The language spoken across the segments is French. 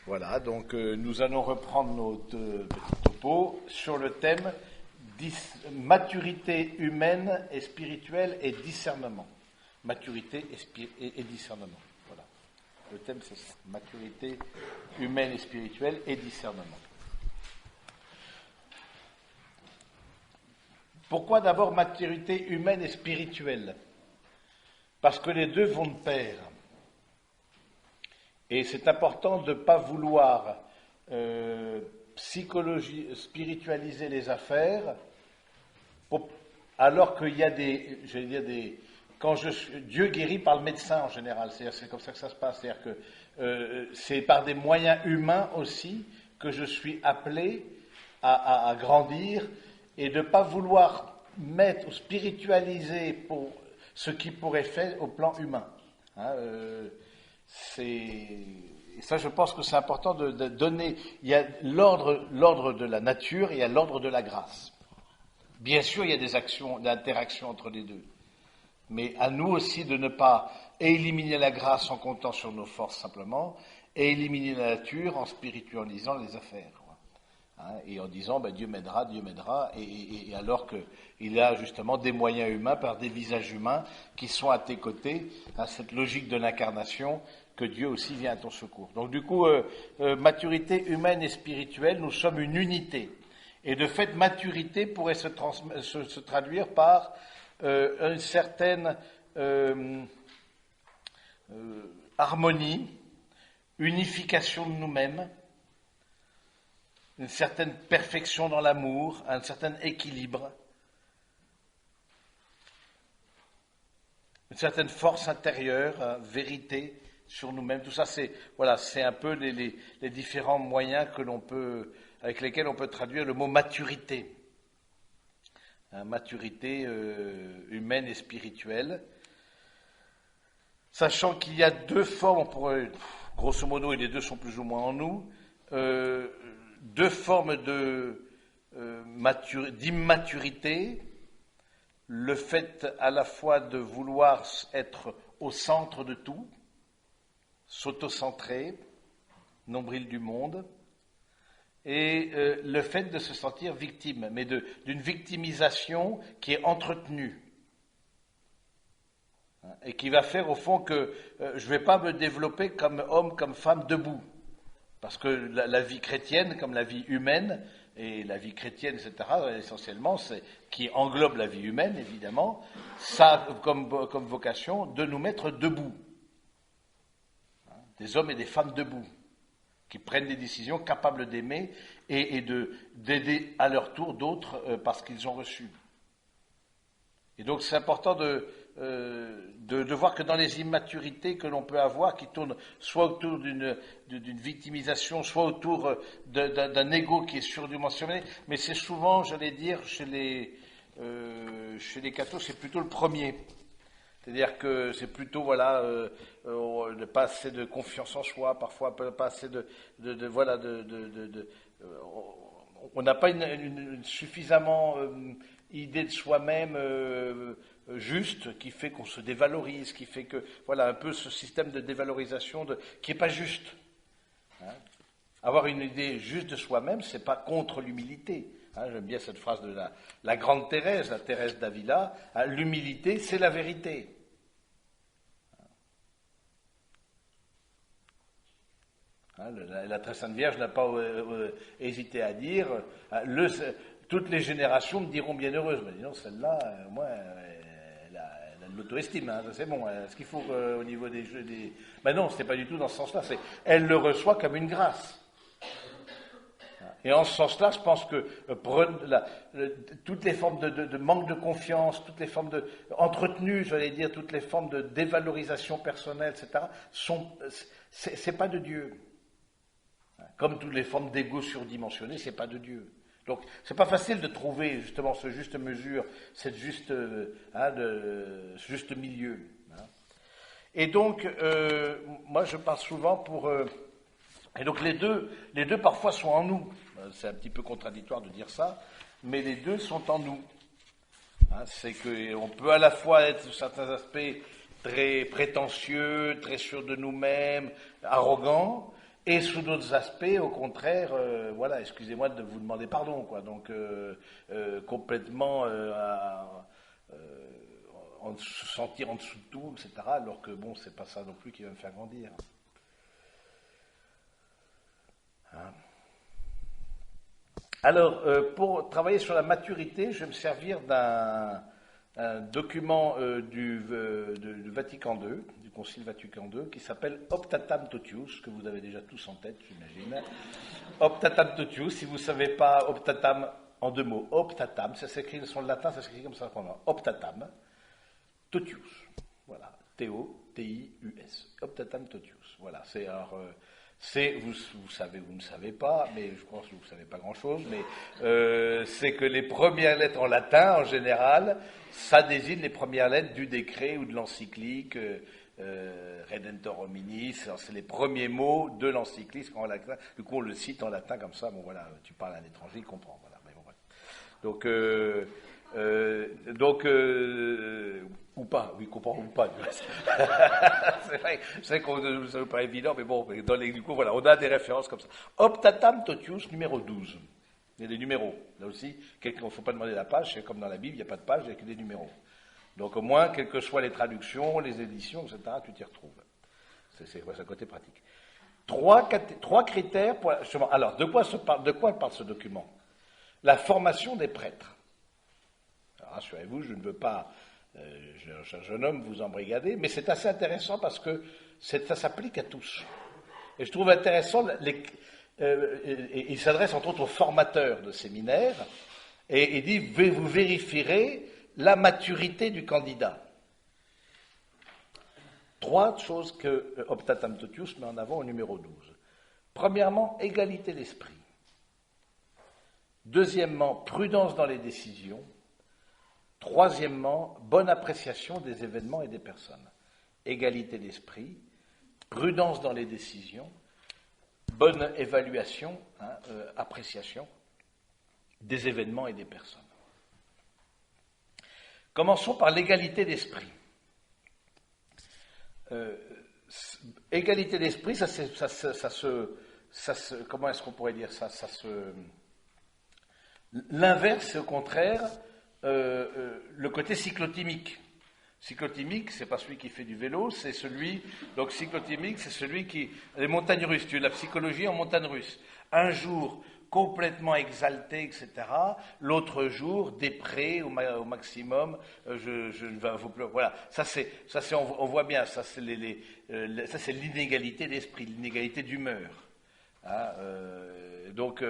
Voilà, donc nous allons reprendre nos petits topos sur le thème maturité humaine et spirituelle et discernement. Maturité et discernement. Voilà. Le thème c'est ça. Maturité humaine et spirituelle et discernement. Pourquoi d'abord maturité humaine et spirituelle? Parce que les deux vont de pair. Et c'est important de ne pas vouloir spiritualiser les affaires, alors qu'il y a Dieu guérit par le médecin en général, c'est comme ça que ça se passe, c'est-à-dire que c'est par des moyens humains aussi que je suis appelé à grandir et de ne pas vouloir mettre ou spiritualiser pour ce qui pourrait faire au plan humain. Et ça, je pense que c'est important de donner. Il y a l'ordre de la nature et il y a l'ordre de la grâce. Bien sûr, il y a des actions, d'interactions entre les deux. Mais à nous aussi de ne pas éliminer la grâce en comptant sur nos forces simplement, et éliminer la nature en spiritualisant les affaires. Et en disant, Dieu m'aidera, et alors qu'il a justement des moyens humains, par des visages humains qui sont à tes côtés, à cette logique de l'incarnation, que Dieu aussi vient à ton secours. Donc du coup, maturité humaine et spirituelle, nous sommes une unité. Et de fait, maturité pourrait se traduire par une certaine harmonie, unification de nous-mêmes, une certaine perfection dans l'amour, un certain équilibre, une certaine force intérieure, vérité sur nous-mêmes. Tout ça, c'est un peu les différents moyens avec lesquels on peut traduire le mot maturité. Maturité humaine et spirituelle. Sachant qu'il y a deux formes, grosso modo, et les deux sont plus ou moins en nous, deux formes d'immaturité, le fait à la fois de vouloir être au centre de tout, s'auto-centrer, nombril du monde, et le fait de se sentir victime, mais d'une victimisation qui est entretenue, et qui va faire au fond que je ne vais pas me développer comme homme, comme femme debout. Parce que la vie chrétienne, comme la vie humaine, et la vie chrétienne, etc., essentiellement, qui englobe la vie humaine, évidemment, ça a comme vocation de nous mettre debout. Des hommes et des femmes debout, qui prennent des décisions capables d'aimer et d'aider à leur tour d'autres parce qu'ils ont reçu. Et donc c'est important de voir que dans les immaturités que l'on peut avoir, qui tournent soit autour d'une victimisation, soit autour d'un ego qui est surdimensionné, mais c'est souvent, j'allais dire, chez les cathos, c'est plutôt le premier. C'est-à-dire que c'est plutôt, pas assez de confiance en soi, parfois pas assez on n'a pas une suffisamment idée de soi-même juste, qui fait qu'on se dévalorise, qui fait que, un peu ce système de dévalorisation qui n'est pas juste. Avoir une idée juste de soi-même, c'est pas contre l'humilité. J'aime bien cette phrase de la grande Thérèse, la Thérèse d'Avila, l'humilité, c'est la vérité. La très sainte Vierge n'a pas hésité à dire toutes les générations me diront bienheureuse. Mais non, celle-là, moi, elle a de l'auto-estime, c'est bon. Ce qu'il faut au niveau des jeux, Ben non, c'est pas du tout dans ce sens-là. Elle le reçoit comme une grâce. Et en ce sens-là, je pense que toutes les formes de manque de confiance, toutes les formes entretenues, j'allais dire, toutes les formes de dévalorisation personnelle, etc., c'est pas de Dieu. Comme toutes les formes d'ego surdimensionné, c'est pas de Dieu. Donc, c'est pas facile de trouver justement ce juste mesure, cette juste milieu. Et donc, moi, je parle souvent et donc les deux parfois sont en nous. C'est un petit peu contradictoire de dire ça, mais les deux sont en nous. C'est qu'on peut à la fois être sur certains aspects très prétentieux, très sûr de nous-mêmes, arrogants, Et sous d'autres aspects, au contraire, voilà, excusez-moi de vous demander pardon, quoi. Donc, complètement se sentir en dessous de tout, etc. Alors que, bon, c'est pas ça non plus qui va me faire grandir. Hein. Alors, pour travailler sur la maturité, je vais me servir d'un document du Vatican II, du Concile Vatican II, qui s'appelle Optatam Totius, que vous avez déjà tous en tête, j'imagine. Optatam Totius, si vous ne savez pas, Optatam en deux mots, Optatam, ça s'écrit sur le latin, ça s'écrit comme ça, Optatam Totius, voilà, T-O-T-I-U-S, Optatam Totius, voilà, c'est alors... vous savez, vous ne savez pas, mais je pense que vous ne savez pas grand-chose, mais c'est que les premières lettres en latin, en général, ça désigne les premières lettres du décret ou de l'encyclique Redentor Hominis, c'est les premiers mots de l'encyclique en latin. Du coup, on le cite en latin comme ça, bon voilà, tu parles à un étranger, il comprend, voilà. Mais bon, voilà. Donc, ou pas, oui, comprend ou pas. c'est vrai que ça n'est pas évident, mais bon, du coup, voilà, on a des références comme ça. Optatam Totius numéro 12. Il y a des numéros. Là aussi, il ne faut pas demander la page, c'est comme dans la Bible, il n'y a pas de page, il n'y a que des numéros. Donc au moins, quelles que soient les traductions, les éditions, etc., tu t'y retrouves. C'est un côté pratique. Trois critères pour... Alors, de quoi parle ce document? La formation des prêtres. Rassurez-vous, je ne veux pas, jeune homme, vous embrigader, mais c'est assez intéressant parce que ça s'applique à tous. Et je trouve intéressant, il s'adresse entre autres aux formateurs de séminaires, et il dit, vous vérifierez la maturité du candidat. Trois choses que Optatam Totius met en avant au numéro 12. Premièrement, égalité d'esprit. Deuxièmement, prudence dans les décisions. Troisièmement, bonne appréciation des événements et des personnes. Égalité d'esprit, prudence dans les décisions, bonne évaluation, appréciation des événements et des personnes. Commençons par l'égalité d'esprit. Égalité d'esprit, comment est-ce qu'on pourrait dire ça, l'inverse, c'est au contraire le côté cyclotimique. Cyclotimique, c'est pas celui qui fait du vélo, c'est celui... Donc cyclotimique, c'est celui qui... Les montagnes russes, tu as la psychologie en montagne russe. Un jour, complètement exalté, etc. L'autre jour, dépré au maximum, je ne vais vous pleurer. Voilà, on voit bien, ça c'est l'inégalité d'esprit, l'inégalité d'humeur. Hein, donc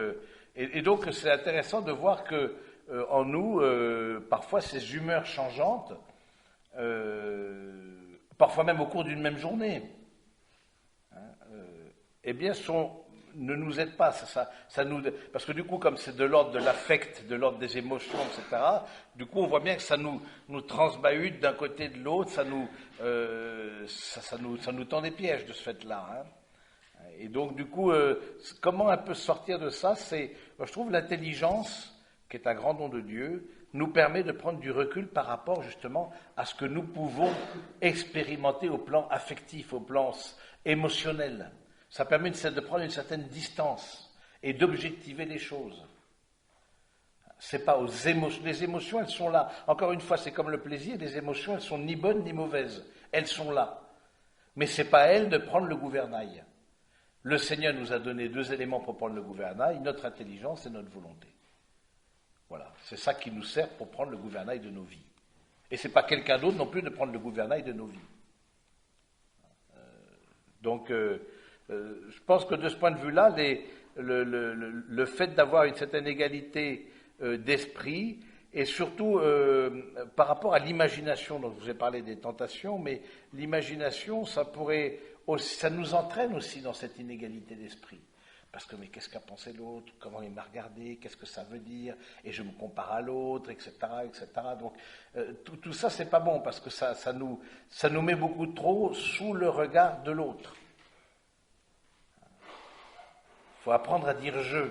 c'est intéressant de voir que en nous, parfois ces humeurs changeantes, parfois même au cours d'une même journée, eh bien, ne nous aident pas. Parce que du coup, comme c'est de l'ordre de l'affect, de l'ordre des émotions, etc., du coup, on voit bien que ça nous transbahute d'un côté et de l'autre, ça nous tend des pièges de ce fait-là. Hein. Et donc, du coup, comment un peu sortir de ça? Je trouve l'intelligence, qui est un grand don de Dieu, nous permet de prendre du recul par rapport justement à ce que nous pouvons expérimenter au plan affectif, au plan émotionnel. Ça permet de prendre une certaine distance et d'objectiver les choses. C'est pas les émotions, elles sont là. Encore une fois, c'est comme le plaisir, les émotions, elles sont ni bonnes ni mauvaises. Elles sont là. Mais c'est pas à elles de prendre le gouvernail. Le Seigneur nous a donné deux éléments pour prendre le gouvernail, notre intelligence et notre volonté. Voilà, c'est ça qui nous sert pour prendre le gouvernail de nos vies. Et c'est pas quelqu'un d'autre non plus de prendre le gouvernail de nos vies. Donc, je pense que de ce point de vue-là, le fait d'avoir une certaine égalité d'esprit, et surtout par rapport à l'imagination, dont je vous ai parlé des tentations, mais l'imagination, ça nous entraîne aussi dans cette inégalité d'esprit. Parce que, mais qu'est-ce qu'a pensé l'autre? Comment il m'a regardé? Qu'est-ce que ça veut dire? Et je me compare à l'autre, etc., etc. Donc, tout ça, c'est pas bon, parce que ça nous met beaucoup trop sous le regard de l'autre. Il faut apprendre à dire « je ».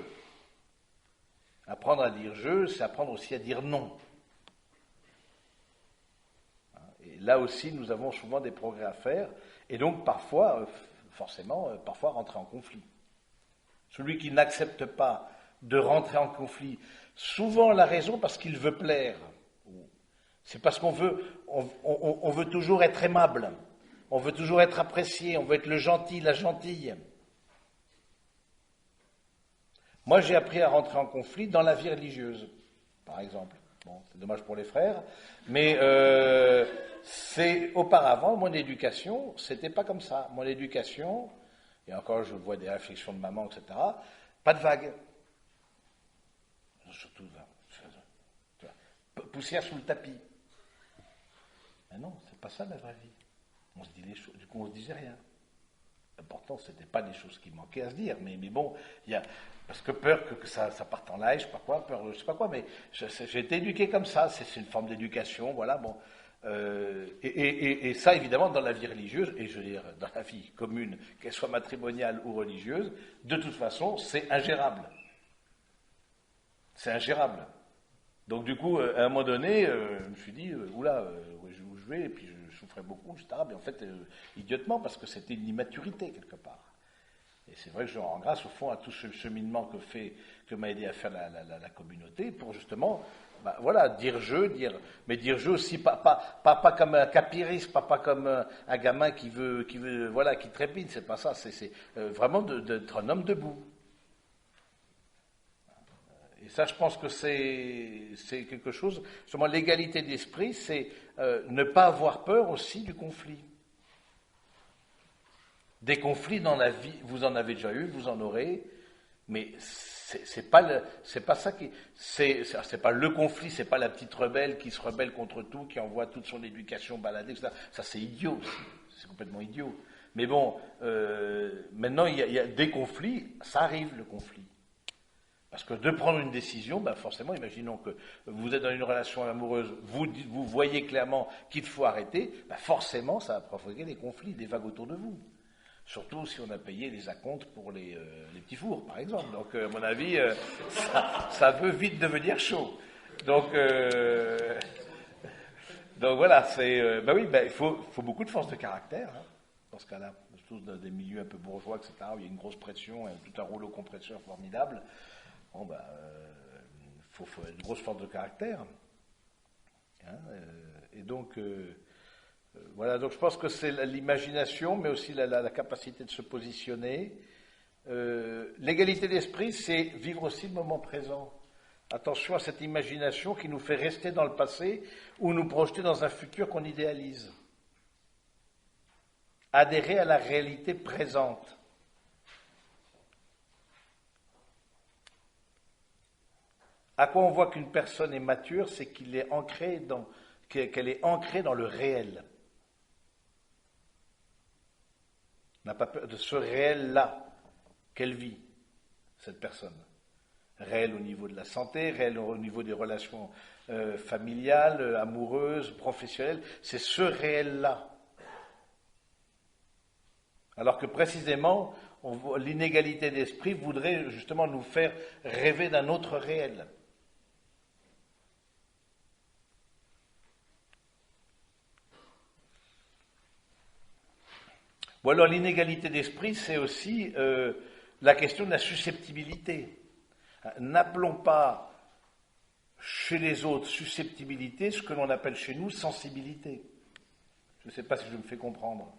Apprendre à dire « je », c'est apprendre aussi à dire « non ». Et là aussi, nous avons souvent des progrès à faire, et donc parfois, forcément, parfois rentrer en conflit. celui qui n'accepte pas de rentrer en conflit, souvent la raison parce qu'il veut plaire. C'est parce qu'on veut, on veut toujours être aimable, on veut toujours être apprécié, on veut être le gentil, la gentille. Moi, j'ai appris à rentrer en conflit dans la vie religieuse, par exemple. Bon, c'est dommage pour les frères, mais c'est auparavant, mon éducation, c'était pas comme ça. Mon éducation, et encore je vois des réflexions de maman, etc., pas de vagues. Surtout, tu vois, poussière sous le tapis. Mais non, c'est pas ça la vraie vie. On se dit les choses, du coup on se disait rien. L'important, ce n'était pas des choses qui manquaient à se dire, mais bon, il y a, parce que peur que ça parte en live, je sais pas quoi, peur, je sais pas quoi, mais j'ai été éduqué comme ça, c'est une forme d'éducation, voilà, bon. Et ça, évidemment, dans la vie religieuse, et je veux dire, dans la vie commune, qu'elle soit matrimoniale ou religieuse, de toute façon, c'est ingérable. C'est ingérable. Donc du coup, à un moment donné, je me suis dit, oula, où je vais, et puis je souffrais beaucoup, etc. Mais en fait, idiotement, parce que c'était une immaturité quelque part. Et c'est vrai que je rends grâce au fond à tout ce cheminement que m'a aidé à faire la communauté, pour justement, bah, voilà, mais dire je aussi, pas comme un capiriste, pas comme un gamin qui veut, voilà, qui trépide, c'est pas ça, c'est vraiment d'être un homme debout. Et ça, je pense que c'est quelque chose, justement, l'égalité d'esprit, c'est ne pas avoir peur aussi du conflit. Des conflits dans la vie, vous en avez déjà eu, vous en aurez, mais c'est pas ça qui, c'est pas le conflit, c'est pas la petite rebelle qui se rebelle contre tout, qui envoie toute son éducation balader, etc. Ça, c'est idiot aussi, c'est complètement idiot. Mais bon, maintenant, il y a des conflits, ça arrive le conflit. Parce que de prendre une décision, ben forcément, imaginons que vous êtes dans une relation amoureuse, vous voyez clairement qu'il faut arrêter, ben forcément, ça va provoquer des conflits, des vagues autour de vous. Surtout si on a payé les acomptes pour les petits fours, par exemple. Donc, à mon avis, ça peut vite devenir chaud. Donc voilà, ben oui, ben, il faut beaucoup de force de caractère, hein, dans ce cas-là. Surtout dans des milieux un peu bourgeois, etc., où il y a une grosse pression et tout un rouleau compresseur formidable. Bon, ben, faut une grosse force de caractère. Hein, et donc, voilà, donc je pense que c'est l'imagination, mais aussi la capacité de se positionner. L'égalité d'esprit, c'est vivre aussi le moment présent. Attention à cette imagination qui nous fait rester dans le passé ou nous projeter dans un futur qu'on idéalise. Adhérer à la réalité présente. À quoi on voit qu'une personne est mature, c'est qu'elle est ancrée dans le réel. On n'a pas peur de ce réel-là qu'elle vit, cette personne. Réel au niveau de la santé, réel au niveau des relations familiales, amoureuses, professionnelles. C'est ce réel-là. Alors que précisément, l'inégalité d'esprit voudrait justement nous faire rêver d'un autre réel. Bon alors l'inégalité d'esprit, c'est aussi la question de la susceptibilité. N'appelons pas chez les autres susceptibilité ce que l'on appelle chez nous sensibilité. Je ne sais pas si je me fais comprendre.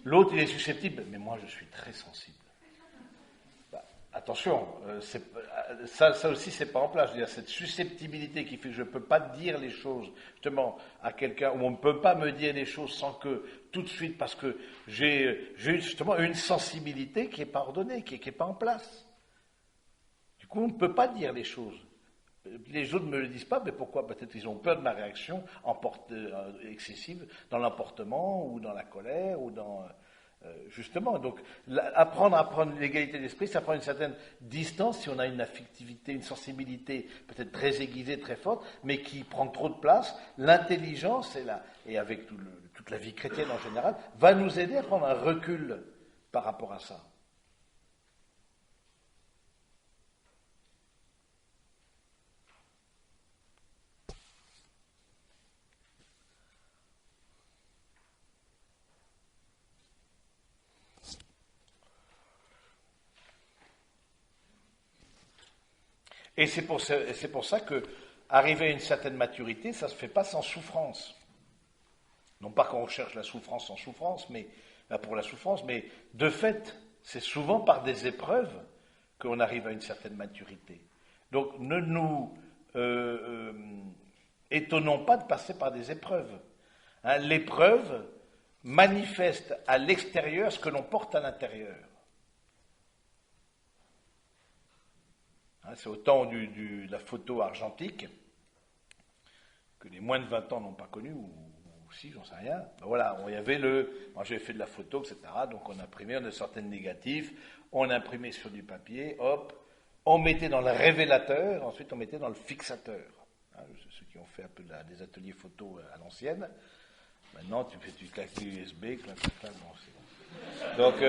L'autre, il est susceptible, mais moi je suis très sensible. Bah, attention, ça aussi c'est pas en place. Je veux dire, cette susceptibilité qui fait que je ne peux pas dire les choses justement à quelqu'un, ou on ne peut pas me dire les choses sans que tout de suite, parce que j'ai justement une sensibilité qui n'est pas ordonnée, qui n'est pas en place. Du coup, on ne peut pas dire les choses. Les autres ne me le disent pas, mais pourquoi? Peut-être qu'ils ont peur de ma réaction excessive dans l'emportement ou dans la colère ou dans... justement, donc apprendre à prendre l'égalité d'esprit, ça prend une certaine distance si on a une affectivité, une sensibilité peut-être très aiguisée, très forte, mais qui prend trop de place. L'intelligence, et avec toute la vie chrétienne en général, va nous aider à prendre un recul par rapport à ça. Et c'est pour ça que, arrivé à une certaine maturité, ça ne se fait pas sans souffrance. Non pas qu'on recherche la souffrance sans souffrance, mais pour la souffrance, mais de fait, c'est souvent par des épreuves qu'on arrive à une certaine maturité. Donc ne nous étonnons pas de passer par des épreuves. Hein, l'épreuve manifeste à l'extérieur ce que l'on porte à l'intérieur. Hein, c'est au temps de la photo argentique, que les moins de 20 ans n'ont pas connu, ou si, j'en sais rien. Ben voilà, il y avait moi j'avais fait de la photo, etc. Donc on imprimait, on sortait de négatif, on imprimait sur du papier, hop, on mettait dans le révélateur, ensuite on mettait dans le fixateur. Hein, ceux qui ont fait un peu des ateliers photo à l'ancienne, maintenant tu claques l'USB, clac, bon, c'est bon. Donc,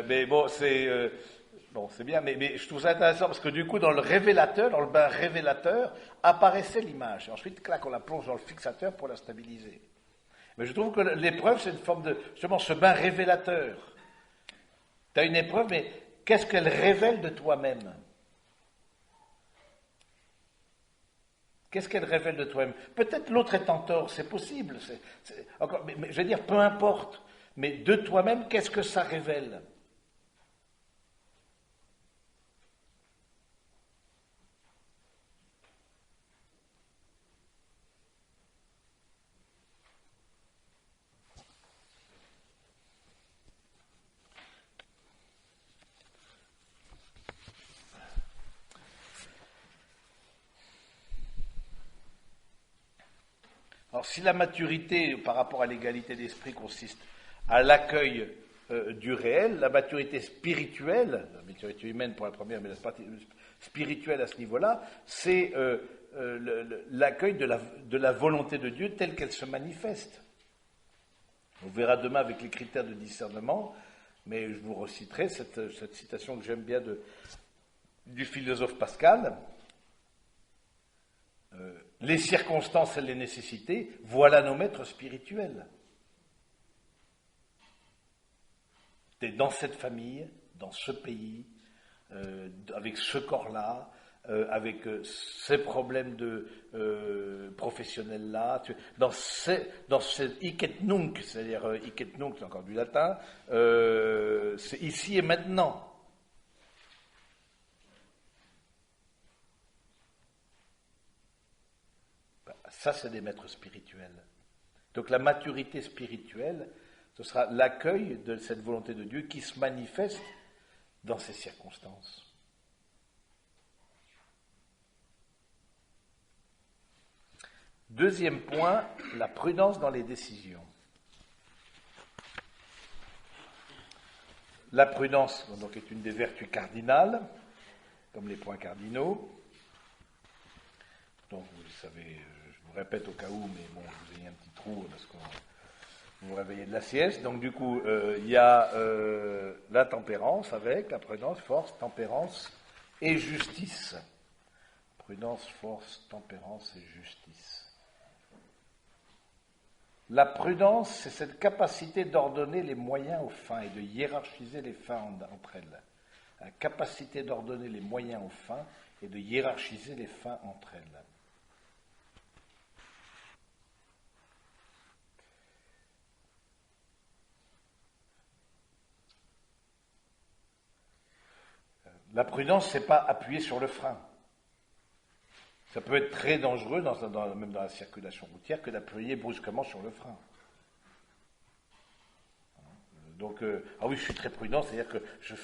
mais bon, c'est bien, mais je trouve ça intéressant parce que du coup, dans le révélateur, dans le bain révélateur, apparaissait l'image. Ensuite, clac, on la plonge dans le fixateur pour la stabiliser. Mais je trouve que l'épreuve, c'est une forme de, justement, ce bain révélateur. Tu as une épreuve, mais qu'est-ce qu'elle révèle de toi-même? Qu'est-ce qu'elle révèle de toi-même? Peut-être l'autre est en tort, c'est possible. Mais je veux dire, peu importe. Mais de toi-même, qu'est-ce que ça révèle? Alors, si la maturité par rapport à l'égalité d'esprit consiste à l'accueil du réel, la maturité spirituelle, la maturité humaine pour la première, mais la spirituelle à ce niveau-là, c'est l'accueil de la volonté de Dieu telle qu'elle se manifeste. On verra demain avec les critères de discernement, mais je vous reciterai cette citation que j'aime bien du philosophe Pascal. Les circonstances et les nécessités, voilà nos maîtres spirituels. Tu es dans cette famille, dans ce pays, avec ce corps-là, avec ces problèmes professionnels-là, dans ce hic et nunc, c'est-à-dire hic et nunc, c'est encore du latin, c'est ici et maintenant. Ça, c'est des maîtres spirituels. Donc la maturité spirituelle, ce sera l'accueil de cette volonté de Dieu qui se manifeste dans ces circonstances. Deuxième point, la prudence dans les décisions. La prudence donc, est une des vertus cardinales, comme les points cardinaux. Donc vous savez, je vous répète au cas où, mais bon, vous ayez un petit trou parce que vous vous réveillez de la sieste. Donc du coup, il y a la tempérance avec la prudence, force, tempérance et justice. Prudence, force, tempérance et justice. La prudence, c'est cette capacité d'ordonner les moyens aux fins et de hiérarchiser les fins entre elles. La capacité d'ordonner les moyens aux fins et de hiérarchiser les fins entre elles. La prudence, c'est pas appuyer sur le frein. Ça peut être très dangereux, même dans la circulation routière, que d'appuyer brusquement sur le frein. Donc, ah oui, je suis très prudent, c'est-à-dire que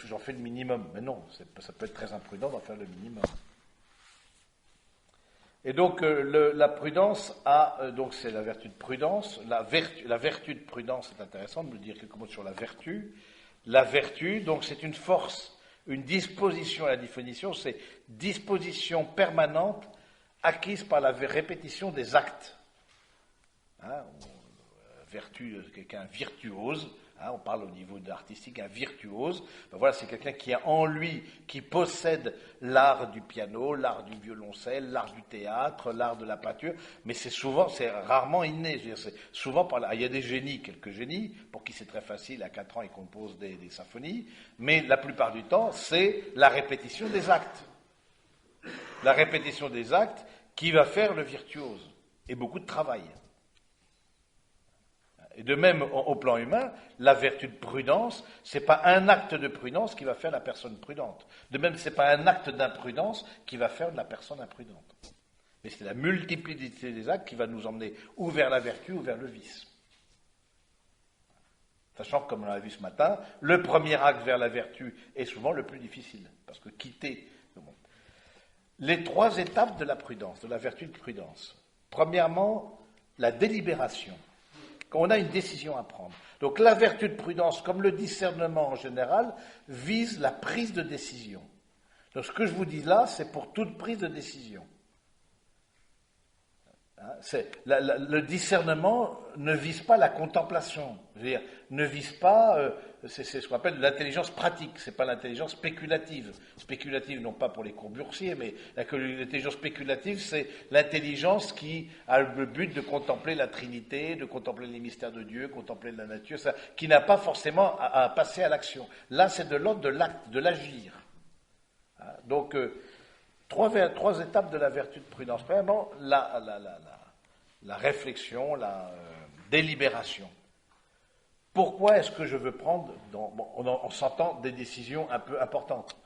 j'en fais le minimum. Mais non, ça peut être très imprudent d'en faire le minimum. Et donc, la prudence donc c'est la vertu de prudence. La vertu de prudence, c'est intéressant de me dire quelques mots sur la vertu. La vertu, donc, c'est une force, une disposition. La définition, c'est disposition permanente acquise par la répétition des actes. Hein, vertu, quelqu'un virtuose, hein, on parle au niveau artistique, un virtuose, ben voilà, c'est quelqu'un qui a en lui, qui possède l'art du piano, l'art du violoncelle, l'art du théâtre, l'art de la peinture, mais c'est rarement inné, je veux dire, c'est souvent il y a des génies, quelques génies, pour qui c'est très facile, à 4 ans ils composent des symphonies, mais la plupart du temps, c'est la répétition des actes. la répétition des actes qui va faire le virtuose, et beaucoup de travail. Et de même, au plan humain, la vertu de prudence, ce n'est pas un acte de prudence qui va faire la personne prudente. De même, ce n'est pas un acte d'imprudence qui va faire de la personne imprudente. Mais c'est la multiplicité des actes qui va nous emmener ou vers la vertu ou vers le vice. Sachant que, comme on l'a vu ce matin, le premier acte vers la vertu est souvent le plus difficile, parce que quitter... Bon. Les 3 étapes de la prudence, de la vertu de prudence. Premièrement, la délibération. Quand on a une décision à prendre. Donc la vertu de prudence, comme le discernement en général, vise la prise de décision. Donc ce que je vous dis là, c'est pour toute prise de décision. Le discernement ne vise pas la contemplation, c'est-à-dire ne vise pas, c'est ce qu'on appelle l'intelligence pratique, c'est pas l'intelligence spéculative. Spéculative non pas pour les cours boursiers, mais l'intelligence spéculative, c'est l'intelligence qui a le but de contempler la Trinité, de contempler les mystères de Dieu, contempler la nature, ça, qui n'a pas forcément à passer à l'action. Là, c'est de l'ordre de l'acte, de l'agir. Donc, 3 étapes de la vertu de prudence. Premièrement, la réflexion, la délibération. Pourquoi est-ce que je veux prendre, on s'entend, des décisions un peu importantes,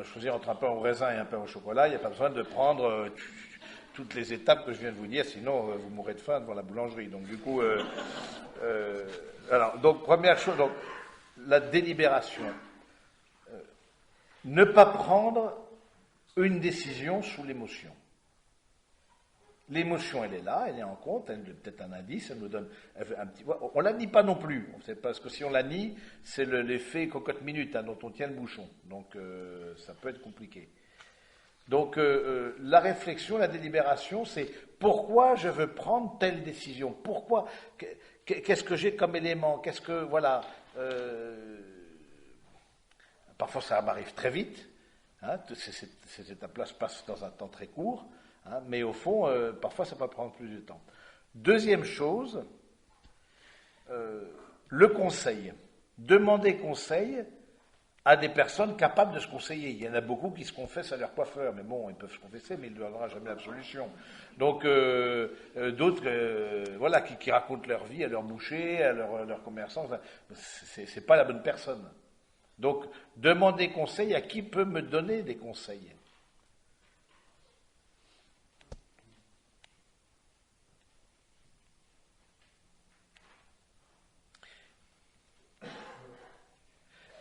choisir entre un pain au raisin et un pain au chocolat, il n'y a pas besoin de prendre toutes les étapes que je viens de vous dire, sinon vous mourrez de faim devant la boulangerie. Donc du coup, donc première chose, donc la délibération. Ne pas prendre une décision sous l'émotion. L'émotion, elle est là, elle est en compte, elle est peut-être un indice, elle nous donne un petit... On la nie pas non plus, parce que si on la nie, c'est l'effet cocotte-minute dont on tient le bouchon. Donc ça peut être compliqué. Donc la réflexion, la délibération, c'est pourquoi je veux prendre telle décision. Pourquoi, qu'est-ce que j'ai comme élément, qu'est-ce que, voilà... Parfois, ça m'arrive très vite. Ces étapes-là se passent dans un temps très court. Mais au fond, parfois, ça peut prendre plus de temps. Deuxième chose, le conseil. Demander conseil à des personnes capables de se conseiller. Il y en a beaucoup qui se confessent à leur coiffeur. Mais bon, ils peuvent se confesser, mais il ne donnera jamais la solution. Donc, d'autres voilà, qui racontent leur vie à leur boucher, à leur commerçant. C'est pas la bonne personne. Donc, demander conseil à qui peut me donner des conseils.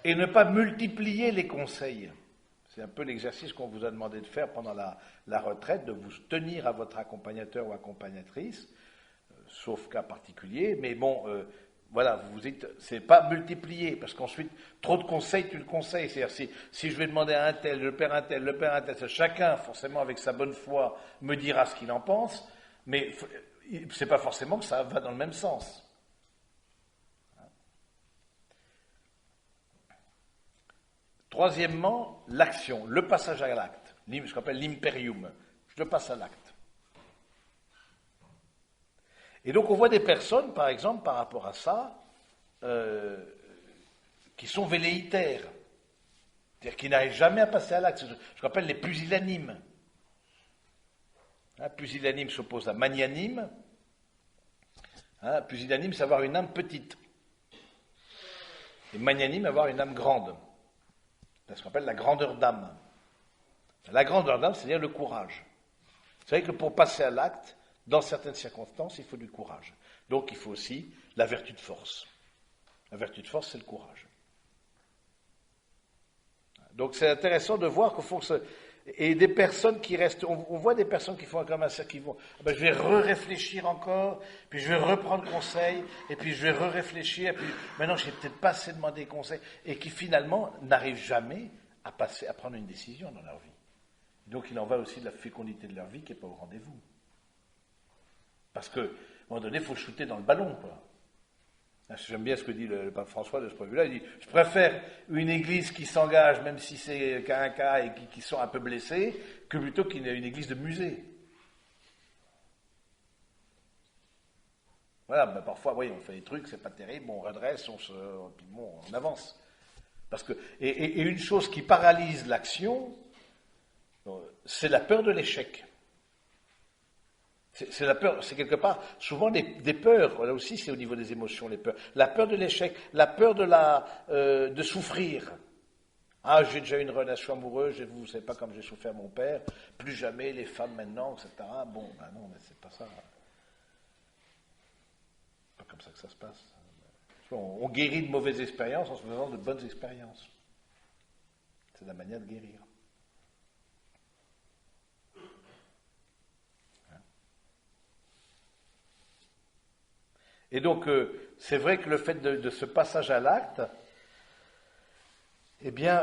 Et ne pas multiplier les conseils. C'est un peu l'exercice qu'on vous a demandé de faire pendant la retraite, de vous tenir à votre accompagnateur ou accompagnatrice, sauf cas particulier, mais bon... voilà, vous dites, c'est pas multiplier, parce qu'ensuite, trop de conseils, tu le conseilles. C'est-à-dire, si je vais demander à un tel, le père un tel, chacun, forcément, avec sa bonne foi, me dira ce qu'il en pense, mais c'est pas forcément que ça va dans le même sens. Troisièmement, l'action, le passage à l'acte, ce qu'on appelle l'imperium. Je passe à l'acte. Et donc on voit des personnes, par exemple, par rapport à ça, qui sont velléitaires, c'est-à-dire qui n'arrivent jamais à passer à l'acte, ce qu'on appelle les pusillanimes. Pusillanime s'oppose à magnanime. Pusillanime, c'est avoir une âme petite. Et magnanime, avoir une âme grande. C'est ce qu'on appelle la grandeur d'âme. La grandeur d'âme, c'est-à-dire le courage. Vous savez que pour passer à l'acte, dans certaines circonstances, il faut du courage. Donc, il faut aussi la vertu de force. La vertu de force, c'est le courage. Donc, c'est intéressant de voir qu'au fond, et des personnes qui restent, on voit des personnes qui font comme un cercle, qui vont, je vais réfléchir encore, puis je vais reprendre conseil, et puis je vais réfléchir, et puis maintenant, je n'ai peut-être pas assez demandé conseil, et qui finalement n'arrivent jamais à prendre une décision dans leur vie. Donc, il en va aussi de la fécondité de leur vie qui n'est pas au rendez-vous. Parce qu'à un moment donné, il faut shooter dans le ballon, quoi. J'aime bien ce que dit le pape François de ce point de vue-là. Il dit, je préfère une église qui s'engage, même si c'est qu'à un cas et qui sont un peu blessés, que plutôt qu'une église de musée. Voilà, parfois, oui, on fait des trucs, c'est pas terrible, on redresse, puis on avance. Parce que, et une chose qui paralyse l'action, C'est la peur de l'échec. C'est la peur, c'est quelque part, souvent des peurs, là aussi c'est au niveau des émotions, les peurs. La peur de l'échec, la peur de souffrir. Ah, j'ai déjà eu une relation amoureuse, vous ne savez pas comme j'ai souffert mon père, plus jamais les femmes maintenant, etc. Bon, ben non, mais c'est pas ça. C'est pas comme ça que ça se passe. On guérit de mauvaises expériences en se faisant de bonnes expériences. C'est la manière de guérir. Et donc, c'est vrai que le fait de ce passage à l'acte, eh bien,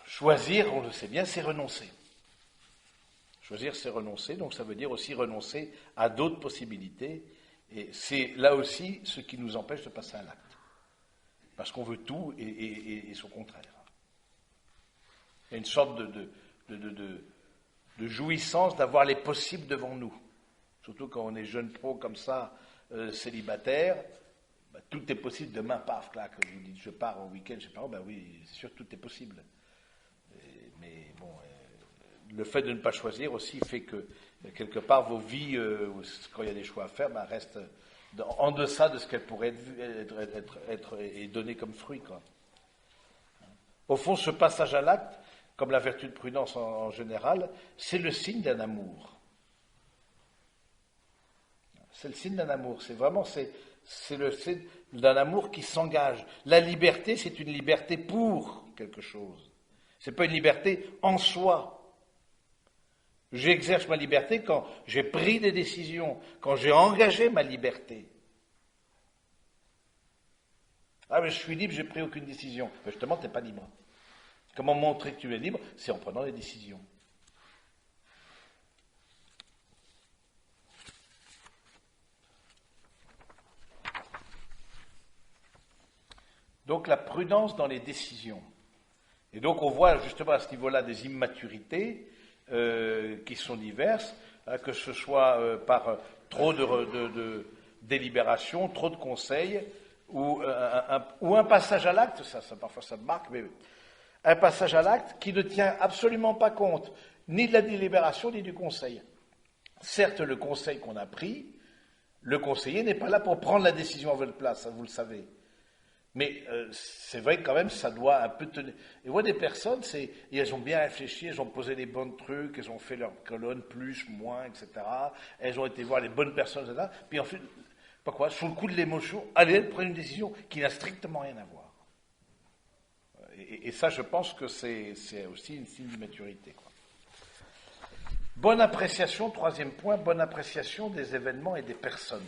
choisir, on le sait bien, c'est renoncer. Choisir, c'est renoncer, donc ça veut dire aussi renoncer à d'autres possibilités. Et c'est là aussi ce qui nous empêche de passer à l'acte. Parce qu'on veut tout et son contraire. Il y a une sorte de jouissance d'avoir les possibles devant nous. Surtout quand on est jeune pro comme ça, célibataire, bah, tout est possible. Demain, paf, clac, vous dites je pars au week-end, je sais pas, bah oui, c'est sûr que tout est possible. Mais bon, le fait de ne pas choisir aussi fait que quelque part vos vies, quand il y a des choix à faire, bah, restent en deçà de ce qu'elles pourraient être et donner comme fruit, quoi. Au fond, ce passage à l'acte, comme la vertu de prudence en général, c'est le signe d'un amour. C'est le signe d'un amour. C'est le signe d'un amour qui s'engage. La liberté, c'est une liberté pour quelque chose. C'est pas une liberté en soi. J'exerce ma liberté quand j'ai pris des décisions, quand j'ai engagé ma liberté. Ah, mais je suis libre, j'ai pris aucune décision. Mais justement, tu n'es pas libre. Comment montrer que tu es libre? C'est en prenant des décisions. Donc la prudence dans les décisions. Et donc on voit justement à ce niveau-là des immaturités qui sont diverses, hein, que ce soit par trop de délibération, trop de conseils, ou un passage à l'acte, ça parfois ça me marque, mais un passage à l'acte qui ne tient absolument pas compte ni de la délibération ni du conseil. Certes, le conseil qu'on a pris, le conseiller n'est pas là pour prendre la décision à votre place, hein, vous le savez. Mais c'est vrai que quand même, ça doit un peu tenir. Et moi, des personnes, elles ont bien réfléchi, elles ont posé les bons trucs, elles ont fait leur colonne, plus, moins, etc. Elles ont été voir les bonnes personnes, etc. Puis ensuite, pas quoi, sous le coup de l'émotion, elles prennent une décision qui n'a strictement rien à voir. Et ça, je pense que c'est aussi une signe de maturité, quoi. Bonne appréciation, troisième point, bonne appréciation des événements et des personnes.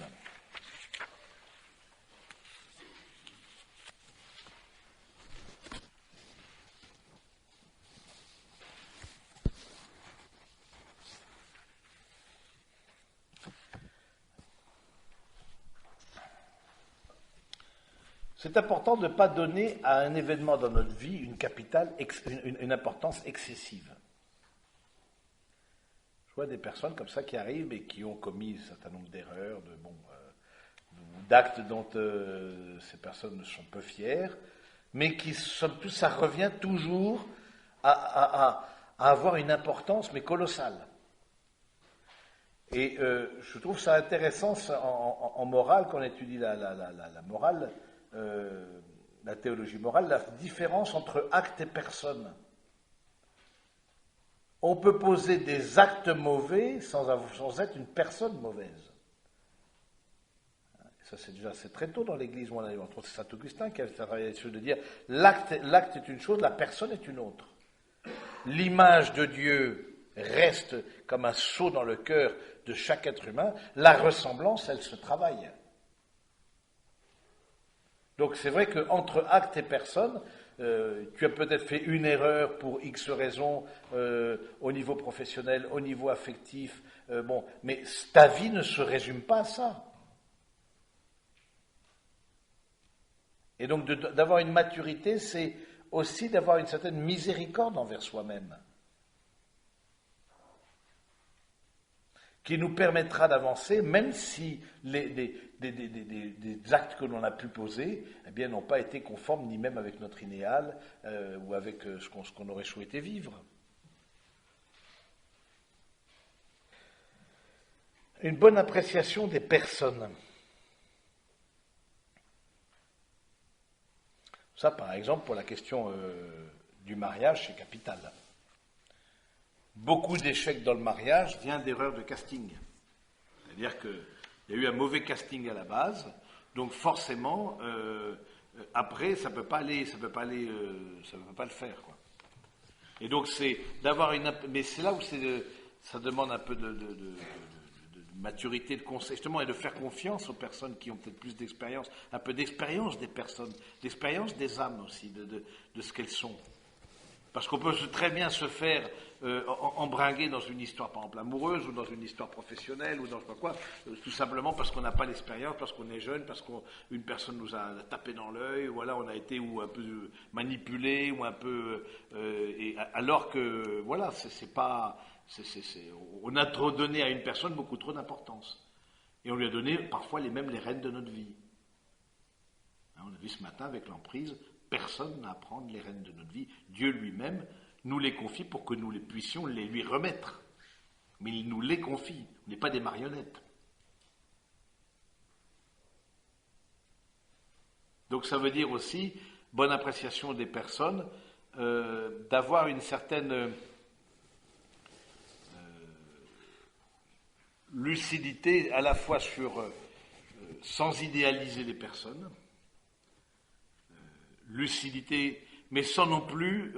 C'est important de ne pas donner à un événement dans notre vie une importance excessive. Je vois des personnes comme ça qui arrivent et qui ont commis un certain nombre d'erreurs, d'actes dont ces personnes sont peu fières, mais qui, somme toute, ça revient toujours à avoir une importance, mais colossale. Et je trouve ça intéressant en morale, quand on étudie la morale, la théologie morale, la différence entre acte et personne. On peut poser des actes mauvais sans être une personne mauvaise. Ça, c'est très tôt dans l'Église, entre autres, c'est Saint Augustin qui a travaillé sur de dire l'acte est une chose, la personne est une autre. L'image de Dieu reste comme un sceau dans le cœur de chaque être humain. La ressemblance, elle se travaille. Donc c'est vrai qu'entre acte et personne, tu as peut-être fait une erreur pour X raisons au niveau professionnel, au niveau affectif, mais ta vie ne se résume pas à ça. Et donc d'avoir une maturité, c'est aussi d'avoir une certaine miséricorde envers soi-même, qui nous permettra d'avancer, même si des actes que l'on a pu poser, eh bien, n'ont pas été conformes ni même avec notre idéal ou avec ce qu'on aurait souhaité vivre. Une bonne appréciation des personnes. Ça, par exemple, pour la question du mariage, c'est capital. Beaucoup d'échecs dans le mariage viennent d'erreurs de casting. C'est-à-dire qu'il y a eu un mauvais casting à la base, donc forcément, après, ça peut pas le faire, quoi. Et donc c'est d'avoir mais c'est là où ça demande un peu de maturité, de conseil, justement, et de faire confiance aux personnes qui ont peut-être plus d'expérience, un peu d'expérience des personnes, d'expérience des âmes aussi, de ce qu'elles sont. Parce qu'on peut très bien se faire embringuer dans une histoire, par exemple, amoureuse, ou dans une histoire professionnelle, ou dans je sais pas quoi, tout simplement parce qu'on n'a pas l'expérience, parce qu'on est jeune, parce qu'une personne nous a tapé dans l'œil, ou voilà, on a été ou un peu manipulé, ou un peu... alors que, voilà, on a trop donné à une personne beaucoup trop d'importance. Et on lui a donné parfois les rênes de notre vie. Hein, on a vu ce matin avec l'emprise, personne n'a à prendre les rênes de notre vie. Dieu lui-même nous les confie pour que nous les puissions les lui remettre. Mais il nous les confie, on n'est pas des marionnettes. Donc ça veut dire aussi, bonne appréciation des personnes, d'avoir une certaine lucidité à la fois sans idéaliser les personnes, lucidité, mais sans non plus,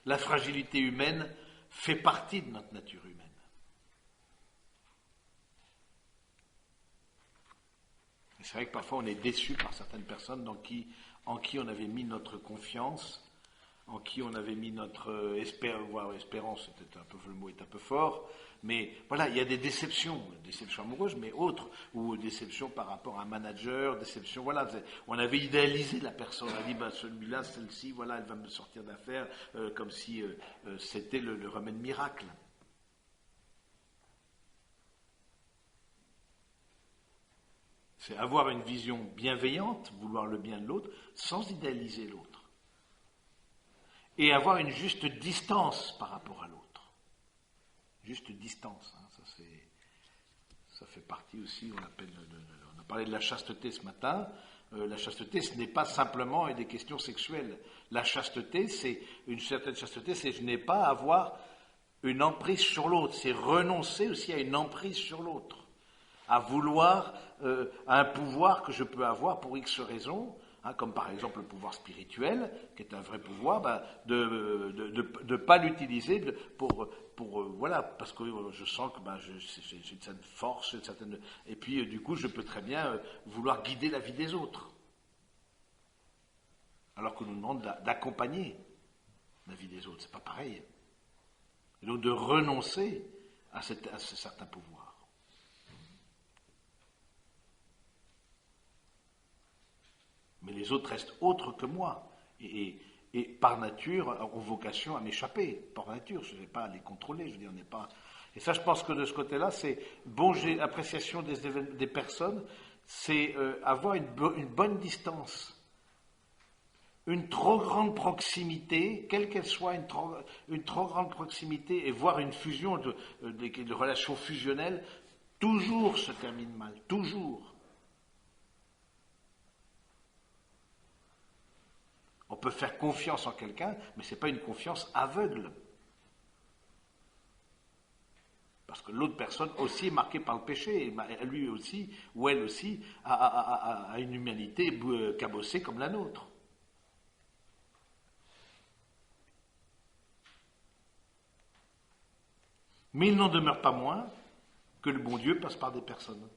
la fragilité humaine fait partie de notre nature humaine. Et c'est vrai que parfois on est déçu par certaines personnes en qui on avait mis notre confiance, en qui on avait mis notre espérance, le mot est un peu fort, mais voilà, il y a des déceptions amoureuses, mais autres, ou déceptions par rapport à un manager, déceptions, voilà, on avait idéalisé la personne, on a dit, celui-là, celle-ci, voilà, elle va me sortir d'affaire, comme si c'était le remède miracle. C'est avoir une vision bienveillante, vouloir le bien de l'autre, sans idéaliser l'autre. Et avoir une juste distance par rapport à l'autre. Juste distance, hein, ça fait partie aussi, on a parlé de la chasteté ce matin. La chasteté, ce n'est pas simplement des questions sexuelles. La chasteté, c'est une certaine chasteté, c'est je n'ai pas à avoir une emprise sur l'autre, c'est renoncer aussi à une emprise sur l'autre, à vouloir à un pouvoir que je peux avoir pour X raisons. Hein, comme par exemple le pouvoir spirituel, qui est un vrai pouvoir, de pas l'utiliser voilà, parce que je sens que j'ai une certaine force, et puis du coup je peux très bien vouloir guider la vie des autres, alors qu'on nous demande d'accompagner la vie des autres, c'est pas pareil. Et donc de renoncer à ce certain pouvoir. Mais les autres restent autres que moi, et par nature ont vocation à m'échapper, par nature, je n'ai pas à les contrôler, je veux dire, on n'est pas... Et ça, je pense que de ce côté-là, c'est appréciation des personnes, c'est avoir une bonne distance, une trop grande proximité, quelle qu'elle soit, une trop grande proximité, et voir une fusion de relations fusionnelles, toujours se termine mal, toujours. On peut faire confiance en quelqu'un, mais ce n'est pas une confiance aveugle. Parce que l'autre personne aussi est marquée par le péché, et lui aussi, ou elle aussi, a une humanité cabossée comme la nôtre. Mais il n'en demeure pas moins que le bon Dieu passe par des personnes.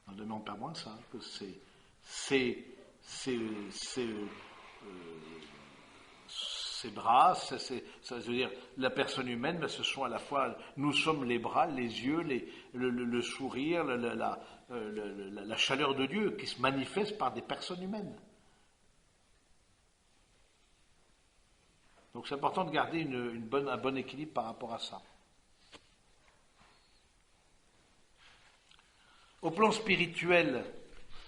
Il n'en demeure pas moins ça, que ces bras, ça veut dire la personne humaine, ce sont à la fois, nous sommes les bras, les yeux, le sourire, la chaleur de Dieu qui se manifeste par des personnes humaines. Donc c'est important de garder un bon équilibre par rapport à ça. Au plan spirituel,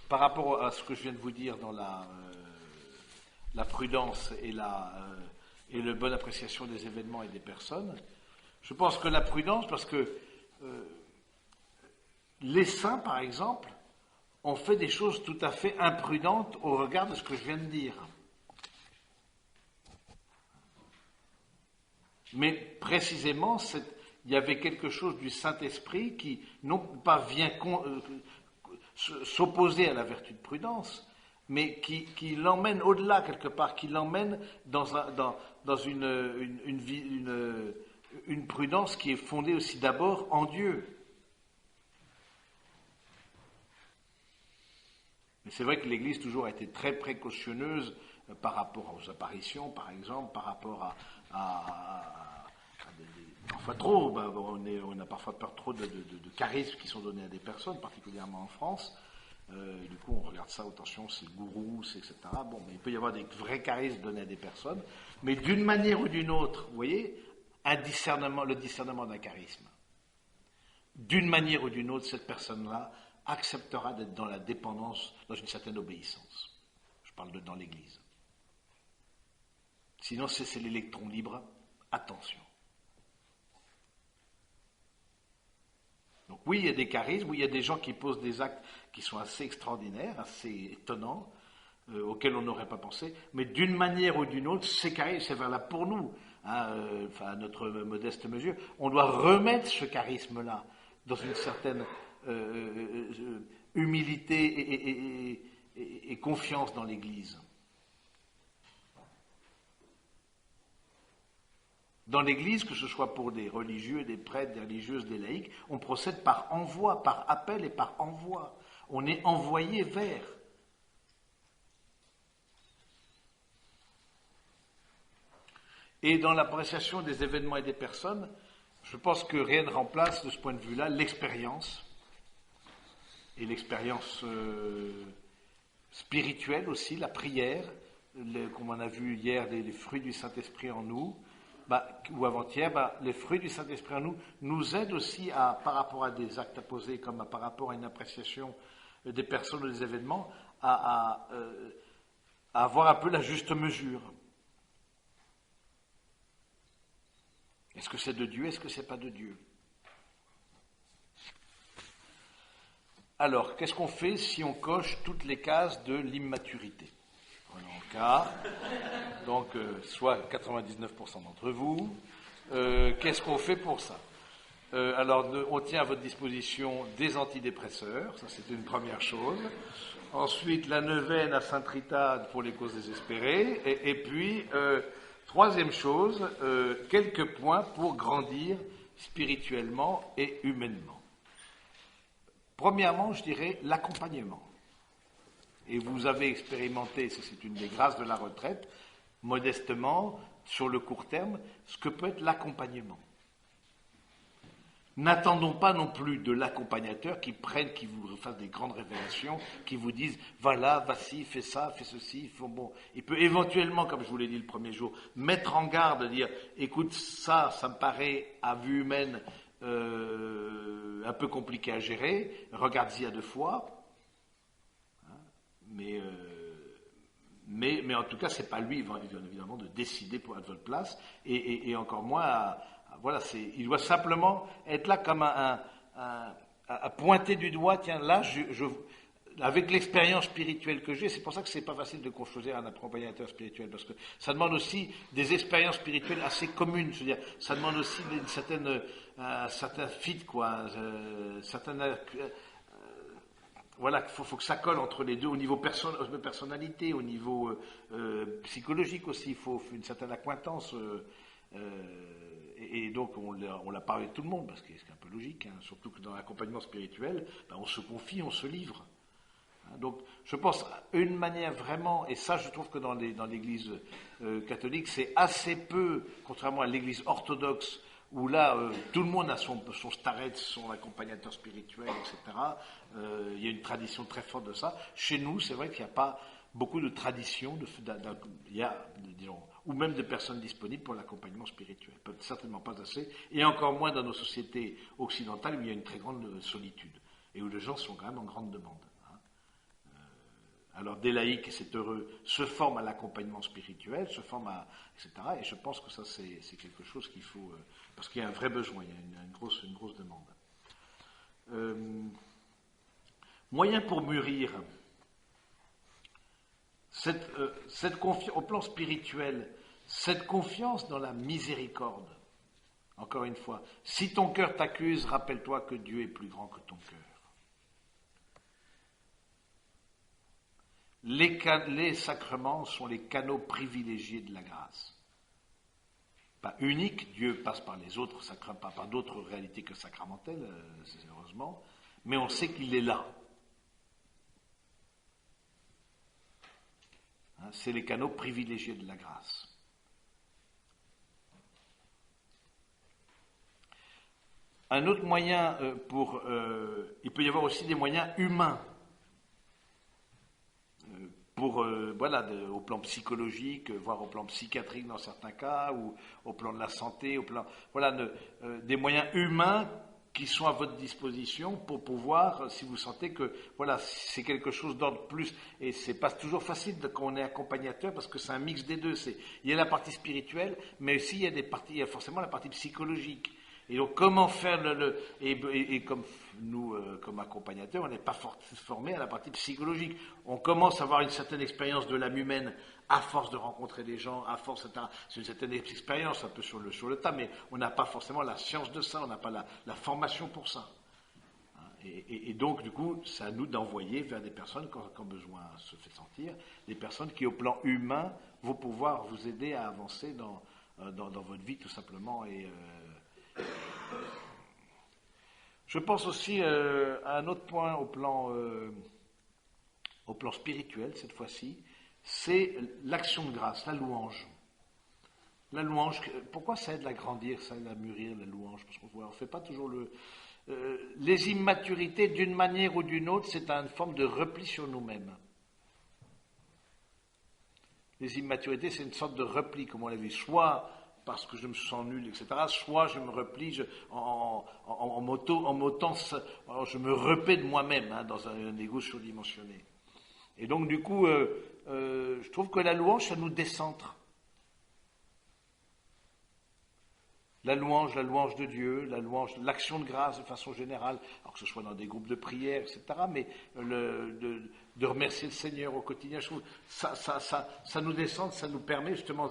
par rapport à ce que je viens de vous dire dans la prudence et la bonne appréciation des événements et des personnes, Je pense que la prudence, parce que les saints, par exemple, ont fait des choses tout à fait imprudentes au regard de ce que je viens de dire. Mais précisément, il y avait quelque chose du Saint-Esprit qui, non pas vient s'opposer à la vertu de prudence, mais qui l'emmène au-delà quelque part, qui l'emmène dans une prudence qui est fondée aussi d'abord en Dieu. Mais c'est vrai que l'Église toujours a été très précautionneuse par rapport aux apparitions, par exemple, par rapport parfois trop, on a parfois peur trop de charismes qui sont donnés à des personnes, particulièrement en France. Du coup, on regarde ça, attention, c'est le gourou, c'est etc. Bon, mais il peut y avoir des vrais charismes donnés à des personnes, mais d'une manière ou d'une autre, vous voyez, le discernement d'un charisme. D'une manière ou d'une autre, cette personne-là acceptera d'être dans la dépendance, dans une certaine obéissance. Je parle dans l'Église. Sinon, c'est l'électron libre. Attention. Donc oui, il y a des charismes, oui, il y a des gens qui posent des actes qui sont assez extraordinaires, assez étonnants, auxquels on n'aurait pas pensé, mais d'une manière ou d'une autre, ces charismes, c'est valable pour nous, hein, à notre modeste mesure, on doit remettre ce charisme-là dans une certaine humilité et confiance dans l'Église. Dans l'Église, que ce soit pour des religieux, des prêtres, des religieuses, des laïcs, on procède par envoi, par appel et par envoi. On est envoyé vers. Et dans l'appréciation des événements et des personnes, je pense que rien ne remplace, de ce point de vue-là, l'expérience. Et l'expérience spirituelle aussi, la prière, comme on a vu hier, les fruits du Saint-Esprit en nous, ou avant-hier, les fruits du Saint-Esprit en nous aident aussi par rapport à des actes à poser, comme par rapport à une appréciation des personnes ou des événements, à avoir un peu la juste mesure. Est-ce que c'est de Dieu, est-ce que c'est pas de Dieu? Alors, qu'est-ce qu'on fait si on coche toutes les cases de l'immaturité? Prenons le cas, donc soit 99% d'entre vous, qu'est-ce qu'on fait pour ça? Alors, on tient à votre disposition des antidépresseurs, ça c'est une première chose. Ensuite, la neuvaine à Sainte Rita pour les causes désespérées. Et puis, troisième chose, quelques points pour grandir spirituellement et humainement. Premièrement, je dirais l'accompagnement. Et vous avez expérimenté, c'est une des grâces de la retraite, modestement, sur le court terme, ce que peut être l'accompagnement. N'attendons pas non plus de l'accompagnateur qui vous fasse des grandes révélations, qui vous dise, voilà, vas-y, fais ça, fais ceci. Bon, il peut éventuellement, comme je vous l'ai dit le premier jour, mettre en garde, dire, écoute, ça me paraît, à vue humaine, un peu compliqué à gérer, regarde-y à 2 fois. Mais en tout cas, c'est pas lui, évidemment, de décider pour être à votre place, et encore moins, voilà, il doit simplement être là comme à pointer du doigt, tiens, là, avec l'expérience spirituelle que j'ai, c'est pour ça que c'est pas facile de choisir un accompagnateur spirituel, parce que ça demande aussi des expériences spirituelles assez communes, je veux dire, ça demande aussi un certain fit, quoi, voilà, faut que ça colle entre les deux, au niveau de personnalité, au niveau psychologique aussi, il faut une certaine accointance. Et donc, on l'a pas avec tout le monde, parce que c'est un peu logique, hein, surtout que dans l'accompagnement spirituel, on se confie, on se livre. Donc, je pense, une manière vraiment, et ça, je trouve que dans l'Église catholique, c'est assez peu, contrairement à l'Église orthodoxe, où là, tout le monde a son starret, son accompagnateur spirituel, etc. Il y a une tradition très forte de ça. Chez nous, c'est vrai qu'il n'y a pas beaucoup de tradition, disons, ou même de personnes disponibles pour l'accompagnement spirituel. Peut-être certainement pas assez, et encore moins dans nos sociétés occidentales où il y a une très grande solitude, et où les gens sont quand même en grande demande. Alors des laïcs, et c'est heureux, se forment à l'accompagnement spirituel, se forment à, etc. Et je pense que ça, c'est quelque chose qu'il faut... parce qu'il y a un vrai besoin, il y a une grosse demande. Moyen pour mûrir. Au plan spirituel, cette confiance dans la miséricorde. Encore une fois, si ton cœur t'accuse, rappelle-toi que Dieu est plus grand que ton cœur. Les sacrements sont les canaux privilégiés de la grâce. Pas unique, Dieu passe par les autres sacrements, pas par d'autres réalités que sacramentelles, heureusement, mais on sait qu'il est là. Hein, c'est les canaux privilégiés de la grâce. Un autre moyen il peut y avoir aussi des moyens humains. Au plan psychologique, voire au plan psychiatrique dans certains cas, ou au plan de la santé, des moyens humains qui sont à votre disposition pour pouvoir, si vous sentez que c'est quelque chose d'ordre plus, et c'est pas toujours facile quand on est accompagnateur parce que c'est un mix des deux. Il y a la partie spirituelle, mais aussi il y a forcément la partie psychologique. Et donc, comment faire et comme nous, comme accompagnateurs, on n'est pas formés à la partie psychologique. On commence à avoir une certaine expérience de l'âme humaine à force de rencontrer des gens, à force, c'est une certaine expérience un peu sur le tas, mais on n'a pas forcément la science de ça, on n'a pas la formation pour ça. Et donc, du coup, c'est à nous d'envoyer vers des personnes quand besoin se fait sentir, des personnes qui, au plan humain, vont pouvoir vous aider à avancer dans votre vie, tout simplement, je pense aussi à un autre point au plan spirituel, cette fois-ci, c'est l'action de grâce, la louange. La louange, pourquoi ça aide à grandir, ça aide à mûrir la louange? Parce qu'on ne fait pas toujours les immaturités, d'une manière ou d'une autre, c'est une forme de repli sur nous-mêmes. Les immaturités, c'est une sorte de repli, comme on l'a vu, soit parce que je me sens nul, etc. Soit je me replie, je me repais de moi-même dans un égo surdimensionné. Et donc, du coup, je trouve que la louange, ça nous décentre. La louange de Dieu, l'action de grâce de façon générale, alors que ce soit dans des groupes de prière, etc., mais de remercier le Seigneur au quotidien, je trouve, ça nous décentre, ça nous permet justement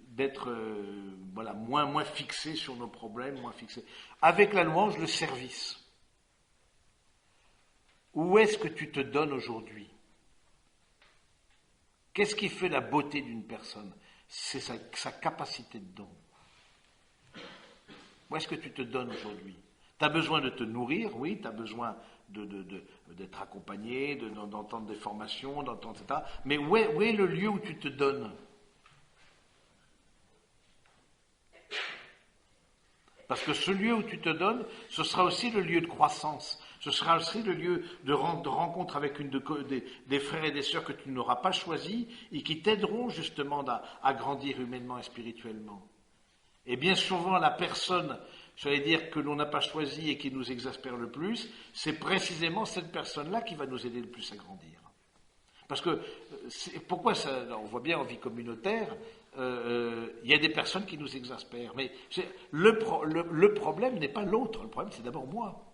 d'être moins fixé sur nos problèmes, moins fixé. Avec la louange, le service. Où est-ce que tu te donnes aujourd'hui? Qu'est-ce qui fait la beauté d'une personne? C'est sa capacité de don. Où est-ce que tu te donnes aujourd'hui? Tu as besoin de te nourrir, oui, tu as besoin d'être accompagné, d'entendre des formations, etc. Mais où est le lieu où tu te donnes? Parce que ce lieu où tu te donnes, ce sera aussi le lieu de croissance. Ce sera aussi le lieu de rencontre avec des frères et des sœurs que tu n'auras pas choisis et qui t'aideront justement à grandir humainement et spirituellement. Et bien souvent, la personne, j'allais dire, que l'on n'a pas choisie et qui nous exaspère le plus, c'est précisément cette personne-là qui va nous aider le plus à grandir. Parce que, pourquoi ça, on voit bien en vie communautaire, il y a des personnes qui nous exaspèrent. Mais le problème n'est pas l'autre, le problème c'est d'abord moi.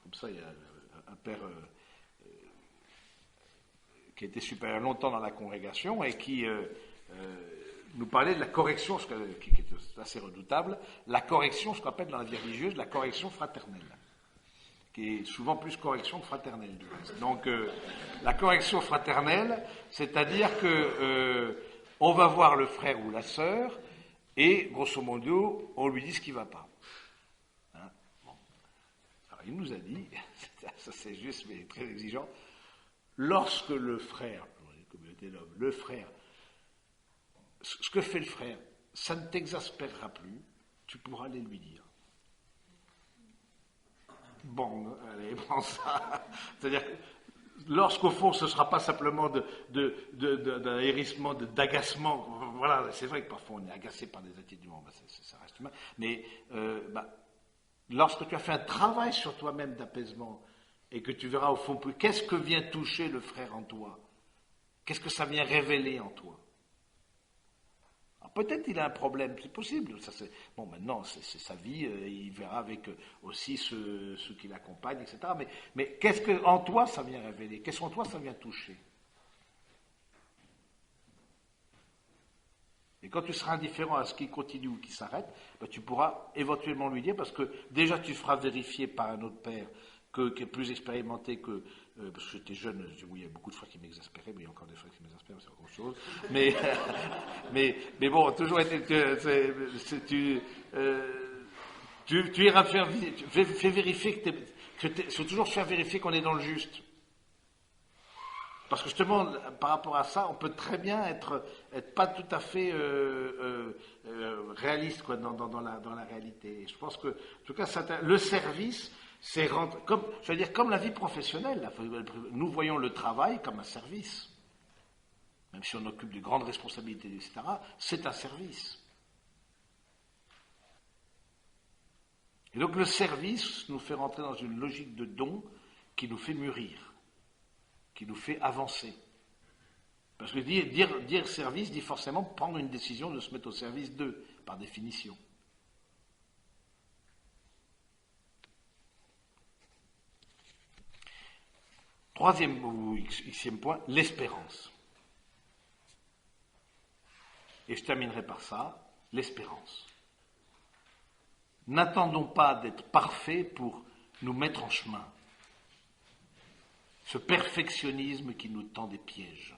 Comme ça, il y a un père qui a été supérieur longtemps dans la congrégation et qui nous parlait de la correction, qui est assez redoutable, la correction, ce qu'on appelle dans la vie religieuse, la correction fraternelle, qui est souvent plus correction que fraternelle du reste. Donc, la correction fraternelle, c'est-à-dire que on va voir le frère ou la sœur et, grosso modo, on lui dit ce qui ne va pas. Hein? Bon. Alors, il nous a dit, ça c'est juste mais très exigeant, lorsque le frère, le frère, ce que fait le frère, ça ne t'exaspérera plus, tu pourras aller lui dire. Bon, allez, prends ça. C'est-à-dire, lorsqu'au fond, ce ne sera pas simplement d'un hérissement, d'agacement. Voilà, c'est vrai que parfois on est agacé par des attitudes du monde, ça reste humain. Mais lorsque tu as fait un travail sur toi-même d'apaisement, et que tu verras au fond, qu'est-ce que vient toucher le frère en toi? Qu'est-ce que ça vient révéler en toi? Alors, peut-être il a un problème, c'est possible. Ça, bon, maintenant, c'est sa vie, il verra avec aussi ceux qui l'accompagnent, etc. Mais qu'est-ce que en toi ça vient révéler? Qu'est-ce qu'en toi ça vient toucher? Et quand tu seras indifférent à ce qui continue ou qui s'arrête, ben, tu pourras éventuellement lui dire, parce que déjà tu feras vérifier par un autre père qui est plus expérimenté que... parce que j'étais jeune, oui, il y a beaucoup de frères qui m'exaspéraient, mais il y a encore des frères qui m'exaspèrent, c'est encore autre chose. Mais bon, toujours est-il que tu iras fais vérifier faut toujours faire vérifier qu'on est dans le juste. Parce que justement, par rapport à ça, on peut très bien être pas tout à fait réaliste quoi, dans la réalité. Et je pense que, en tout cas, le service, c'est comme la vie professionnelle. Là, nous voyons le travail comme un service. Même si on occupe de grandes responsabilités, etc., c'est un service. Et donc le service nous fait rentrer dans une logique de don qui nous fait mûrir, qui nous fait avancer. Parce que dire service dit forcément prendre une décision de se mettre au service d'eux, par définition. Troisième ou xème point, l'espérance. Et je terminerai par ça, l'espérance. N'attendons pas d'être parfaits pour nous mettre en chemin. Ce perfectionnisme qui nous tend des pièges,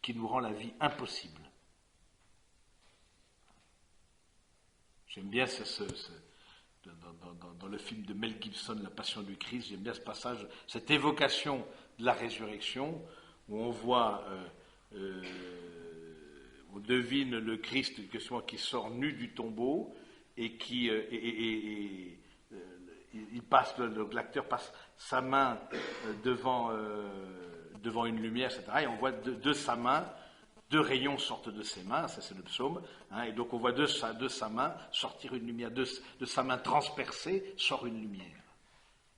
qui nous rend la vie impossible. J'aime bien dans le film de Mel Gibson, La Passion du Christ, j'aime bien ce passage, cette évocation de la résurrection, où on voit, on devine le Christ qui sort nu du tombeau et qui l'acteur passe sa main devant une lumière, etc. Et on voit de sa main, deux rayons sortent de ses mains, ça c'est le psaume, hein, et donc on voit de sa main sortir une lumière, de sa main transpercée sort une lumière.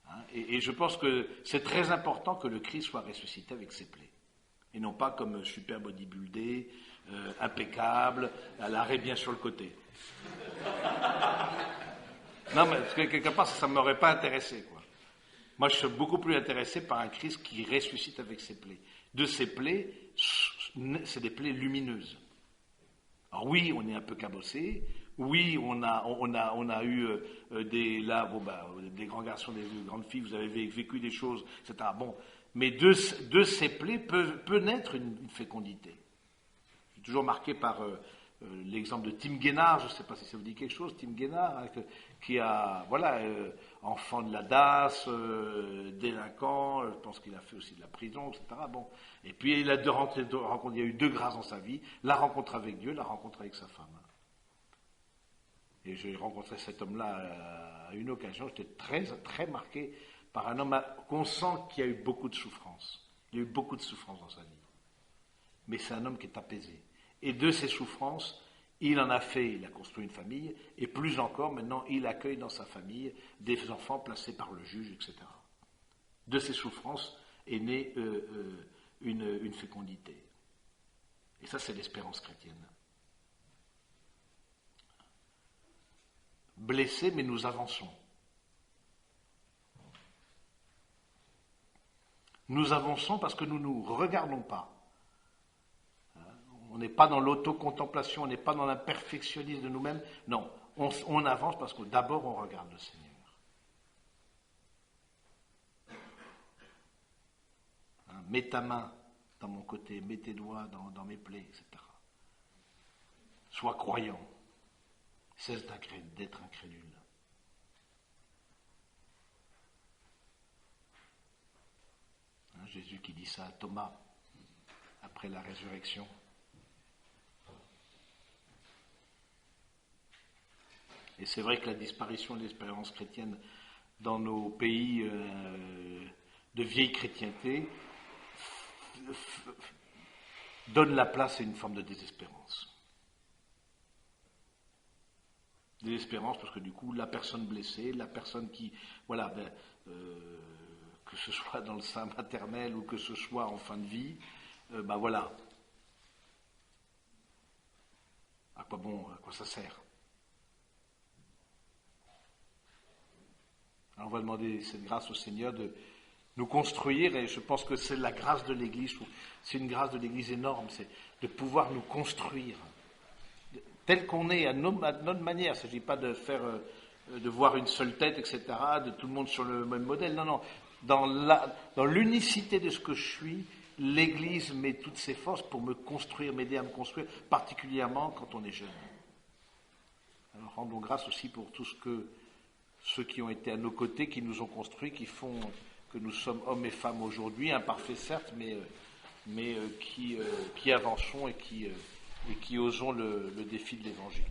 Hein, et je pense que c'est très important que le Christ soit ressuscité avec ses plaies, et non pas comme super bodybuildé, impeccable, à l'arrêt bien sur le côté. Non, mais parce que quelque part, ça ne m'aurait pas intéressé, quoi. Moi, je suis beaucoup plus intéressé par un Christ qui ressuscite avec ses plaies. De ses plaies, c'est des plaies lumineuses. Alors oui, on est un peu cabossé. Oui, on a eu des grands garçons, des grandes filles, vous avez vécu des choses, etc. Bon, mais de ces plaies peut naître une fécondité. Je suis toujours marqué par l'exemple de Tim Guénard, je ne sais pas si ça vous dit quelque chose, Tim Guénard, hein, qui a, enfant de la DAS, délinquant, je pense qu'il a fait aussi de la prison, etc. Bon. Et puis il a il y a eu deux grâces dans sa vie, la rencontre avec Dieu, la rencontre avec sa femme. Et j'ai rencontré cet homme-là à une occasion, j'étais très, très marqué par un homme qu'on sent qu'il y a eu beaucoup de souffrance. Il y a eu beaucoup de souffrance dans sa vie. Mais c'est un homme qui est apaisé. Et de ses souffrances, il en a fait, il a construit une famille, et plus encore, maintenant, il accueille dans sa famille des enfants placés par le juge, etc. De ses souffrances est née une fécondité. Et ça, c'est l'espérance chrétienne. Blessés, mais nous avançons. Nous avançons parce que nous ne nous regardons pas. On n'est pas dans l'autocontemplation, on n'est pas dans l'imperfectionnisme de nous-mêmes. Non, on avance parce que d'abord on regarde le Seigneur. Hein, mets ta main dans mon côté, mets tes doigts dans mes plaies, etc. Sois croyant. Cesse d'être incrédule. Hein, Jésus qui dit ça à Thomas après la résurrection. Et c'est vrai que la disparition de l'espérance chrétienne dans nos pays de vieille chrétienté donne la place à une forme de désespérance. Désespérance parce que du coup, la personne blessée, la personne qui, voilà, que ce soit dans le sein maternel ou que ce soit en fin de vie, voilà. À quoi ça sert? Alors on va demander cette grâce au Seigneur de nous construire, et je pense que c'est la grâce de l'Église, c'est une grâce de l'Église énorme, c'est de pouvoir nous construire tel qu'on est, à notre manière. Il ne s'agit pas de de voir une seule tête, etc., de tout le monde sur le même modèle. Non, non. Dans l'unicité de ce que je suis, l'Église met toutes ses forces pour me construire, m'aider à me construire, particulièrement quand on est jeune. Alors rendons grâce aussi pour tout ceux qui ont été à nos côtés, qui nous ont construits, qui font que nous sommes hommes et femmes aujourd'hui, imparfaits certes, mais qui avançons et qui osons le défi de l'Évangile.